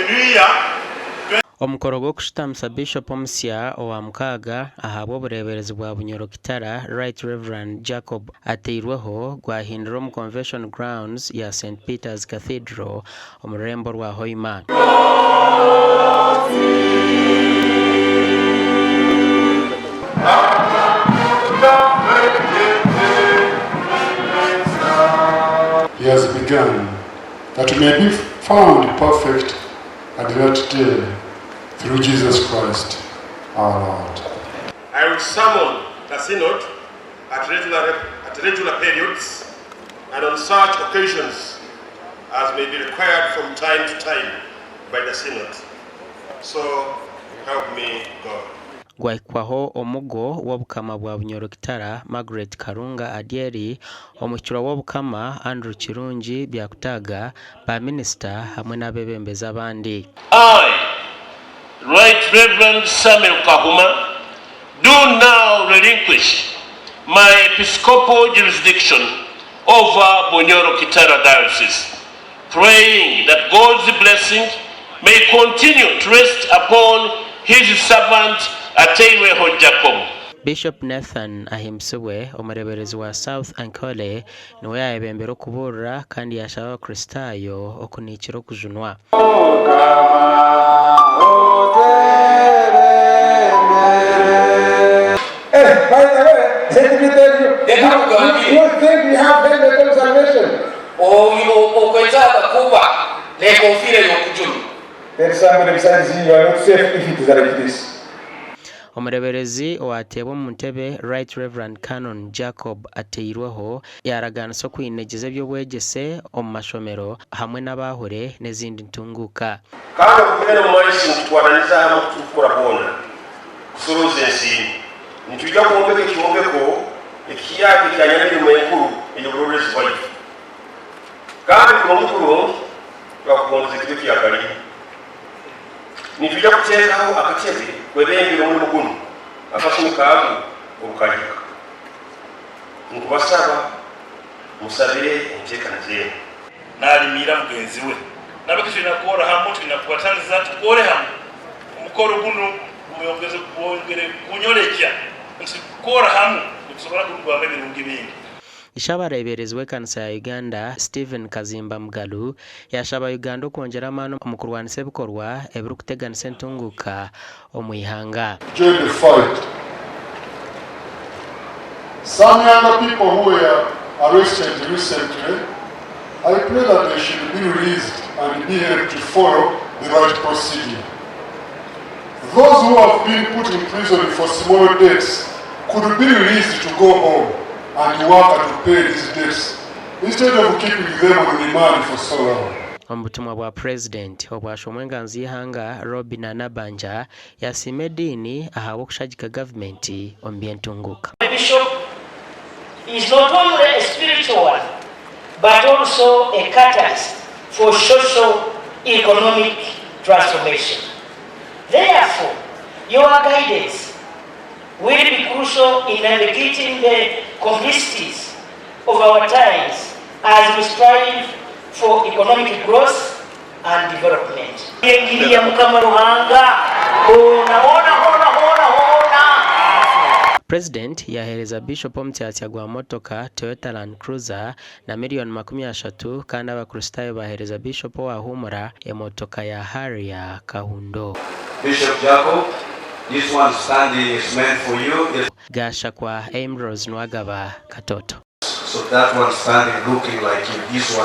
the new year. Omukoro gw'okushutamusa Bishop omusya owa mukaaga ahabwa obureberezi bwa Bunyoro Kitara Right Reverend Jacob ateirweho gwahindura omu Convention Grounds ya St. Peter's Cathedral omu rurembo rwa Hoima. He has begun that we may be found perfect at that day through Jesus Christ our Lord. I will summon the synod at regular periods and on such occasions as may be required from time to time by the synod. So help me God. Gwaikwaho omugo w'obukama bwa Bunyoro Kitara Margaret Karunga Adieri, omukiro w'obukama Andrew Kirungi Byakutaga, ba minister hamwe n'abebembezi abandi. I, Right Reverend Samuel Kahuma, do now relinquish my episcopal jurisdiction over Bunyoro Kitara Diocese, praying that God's blessing may continue to rest upon his servant Ateiweho Jacob. Bishop Nathan Ahimsiwe omureberezi wa South Ankole niwe yayebembera okuburira kandi yashaba abakristayo okunikira okujunwa. Omureberezi owateebwa omu ntebe Right Reverend Canon Jacob ateirweho yaraganisa okwinegeza eby'obwegyese omu mashomero hamwe n'abahure n'ezindi ntunguka. Kandi okumene mu maisi ntitwaraniza hamwe tukukora bona kusuluza ensi nitujja kwombeka ekyombeko ekiyaka ekyanya n'emirimo enkulu ey'obulolezi bwaife kandi kuno omukulu lwakugonza ekibe kyakali nitujja kuteekawo akatebe kwebengera omulimu guno akasumukaago obukalika nkubasaba musabire enteekana zeenu n'alimira mugenzi we nabeke tulina kukola hamu tulina kubataniza tukole hamu omukolo guno mwongere kunyolekya nti kukola hamu tusobola kugwamu ebirungi bingi. Ishabareberezi w'ekkanisa ya Uganda Stephen Kazimba Mugalu yashaba Uganda okwongera amaani omu kurwanisa ebikorwa ebirikuteganisa entunguka omu ihanga. Join the fight. Some younger people who were arrested recently, I pray that they should be released and be able to follow the right procedure. Those who have been put in prison for small debts could be released to go home and work to pay these debts instead of keeping them on remand for so long. Omubutumwa bwa President obwashomwa enganzi y'ihanga Robin Anabanja yasiima eddiini ahabwa okushagika gavumenti omu by'entunguka. The bishop is not only a spiritual one but also a catalyst for socio-economic transformation. Therefore, your guidance will be crucial in navigating the complexities of our times as we strive for economic growth and development. President yahereza Bishop omutyatya gwa motoka Toyota Land Cruiser na miliyoni 30 kandi abakristayo bahereza Bishop wa Humura emotoka ya Harrier Kahundo. Bishop Jacob, this one standing is meant for you. Gasha kwa Ambrose Nwagaba Katoto. So that one standing looking like you, this one